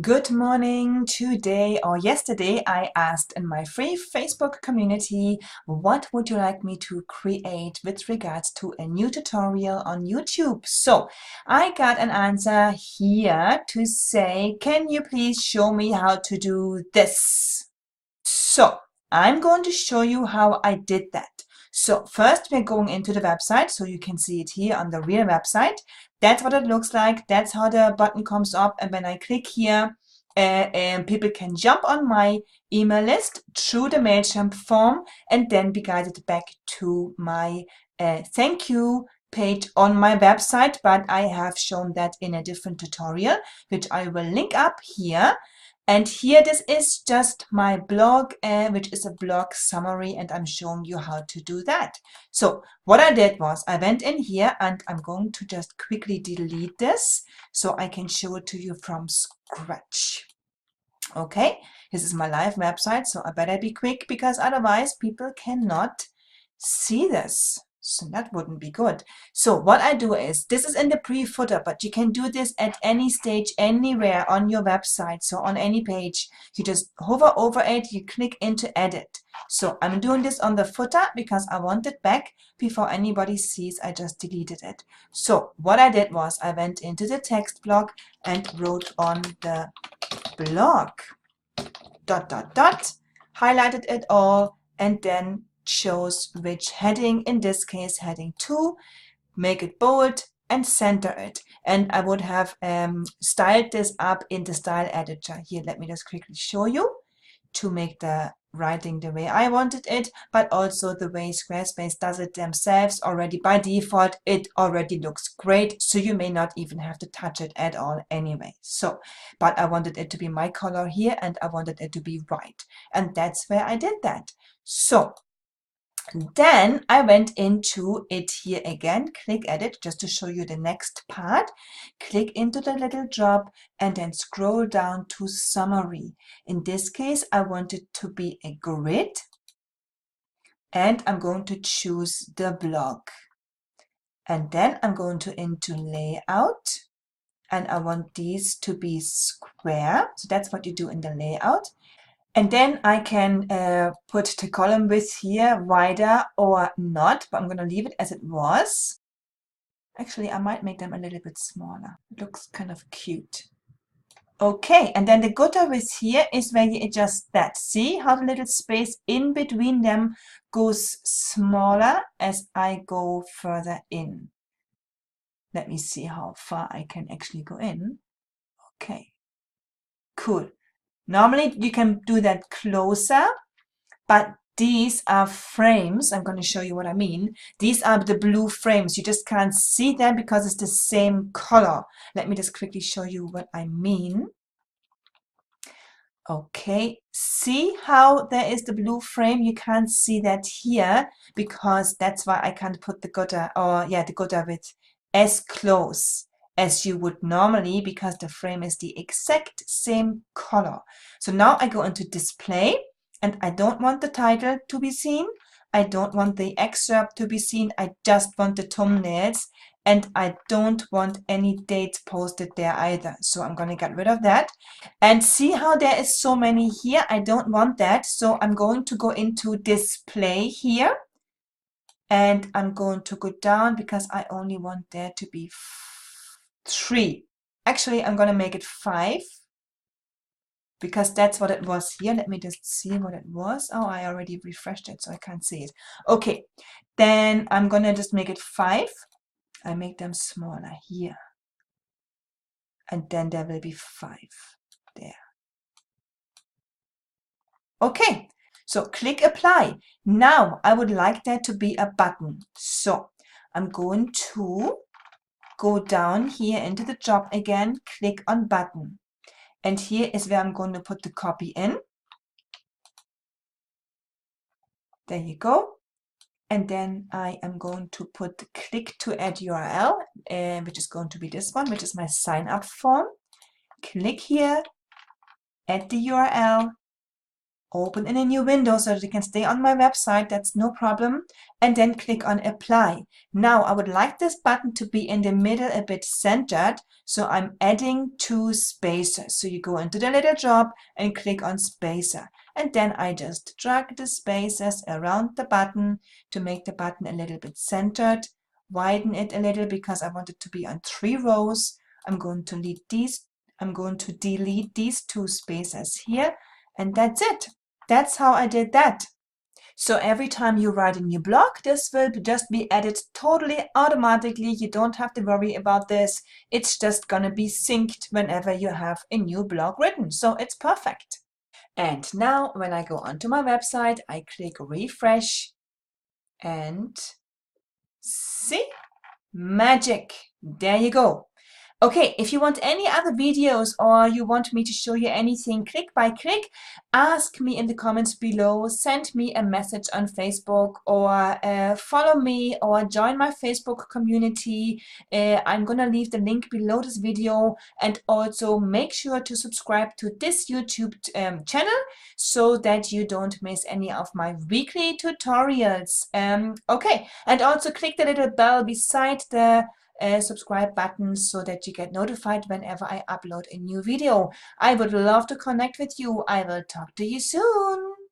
Good morning. Today or yesterday, I asked in my free Facebook community, what would you like me to create with regards to a new tutorial on YouTube? So I got an answer here to say, can you please show me how to do this? So I'm going to show you how I did that. So first we're going into the website, so you can see it here on the real website. That's what it looks like. That's how the button comes up. And when I click here, people can jump on my email list through the MailChimp form and then be guided back to my thank you page on my website. But I have shown that in a different tutorial, which I will link up here. And here, this is just my blog, which is a blog summary, and I'm showing you how to do that. So what I did was I went in here and I'm going to just quickly delete this so I can show it to you from scratch. Okay, this is my live website, so I better be quick because otherwise people cannot see this. So that wouldn't be good. So what I do is, this is in the pre-footer, but you can do this at any stage, anywhere on your website. So on any page, you just hover over it, you click into edit. So I'm doing this on the footer because I want it back before anybody sees I just deleted it. So what I did was I went into the text block and wrote on the blog, ... highlighted it all, and then chose which heading, in this case heading 2, make it bold and center it. And I would have styled this up in the style editor. Here, let me just quickly show you to make the writing the way I wanted it, but also the way Squarespace does it themselves already by default. It already looks great, so you may not even have to touch it at all anyway. So, but I wanted it to be my color here and I wanted it to be white, and that's where I did that. So then I went into it here again, click edit just to show you the next part, click into the little drop and then scroll down to summary. In this case, I want it to be a grid and I'm going to choose the block. And then I'm going to into layout and I want these to be square. So that's what you do in the layout. And then I can put the column width here wider or not, but I'm going to leave it as it was. Actually, I might make them a little bit smaller. It looks kind of cute. Okay, and then the gutter width here is where you adjust that. See how the little space in between them goes smaller as I go further in. Let me see how far I can actually go in. Okay, cool. Normally you can do that closer, but these are frames. I'm going to show you what I mean. These are the blue frames. You just can't see them because it's the same color. Let me just quickly show you what I mean. Okay, see how there is the blue frame? You can't see that here because that's why I can't put the gutter, or yeah, the gutter width as close as you would normally because the frame is the exact same color. So now I go into display and I don't want the title to be seen. I don't want the excerpt to be seen. I just want the thumbnails and I don't want any dates posted there either. So I'm going to get rid of that. And see how there is so many here? I don't want that. So I'm going to go into display here. And I'm going to go down because I only want there to be 3. Actually, I'm going to make it 5 because that's what it was here. Let me just see what it was. Oh, I already refreshed it, so I can't see it. Okay, then I'm going to just make it 5. I make them smaller here. And then there will be 5 there. Okay, so click apply. Now I would like there to be a button. So I'm going to go down here into the job again, click on button. And here is where I'm going to put the copy in. There you go. And then I am going to put click to add URL, which is going to be this one, which is my sign up form. Click here, add the URL, open in a new window so that you can stay on my website, that's no problem, and then click on apply. Now I would like this button to be in the middle, a bit centered, so I'm adding 2 spacers. So you go into the little job and click on spacer, and then I just drag the spacers around the button to make the button a little bit centered, widen it a little because I want it to be on 3 rows. I'm going to delete these 2 spacers here, and that's it. That's how I did that. So every time you write a new blog, this will just be added totally automatically. You don't have to worry about this. It's just gonna be synced whenever you have a new blog written. So it's perfect. And now when I go onto my website, I click refresh and see, magic. There you go. Okay, if you want any other videos or you want me to show you anything click by click, ask me in the comments below, send me a message on Facebook, or follow me or join my Facebook community. I'm gonna leave the link below this video, and also make sure to subscribe to this YouTube channel so that you don't miss any of my weekly tutorials. Okay, and also click the little bell beside the subscribe button so that you get notified whenever I upload a new video. I would love to connect with you. I will talk to you soon.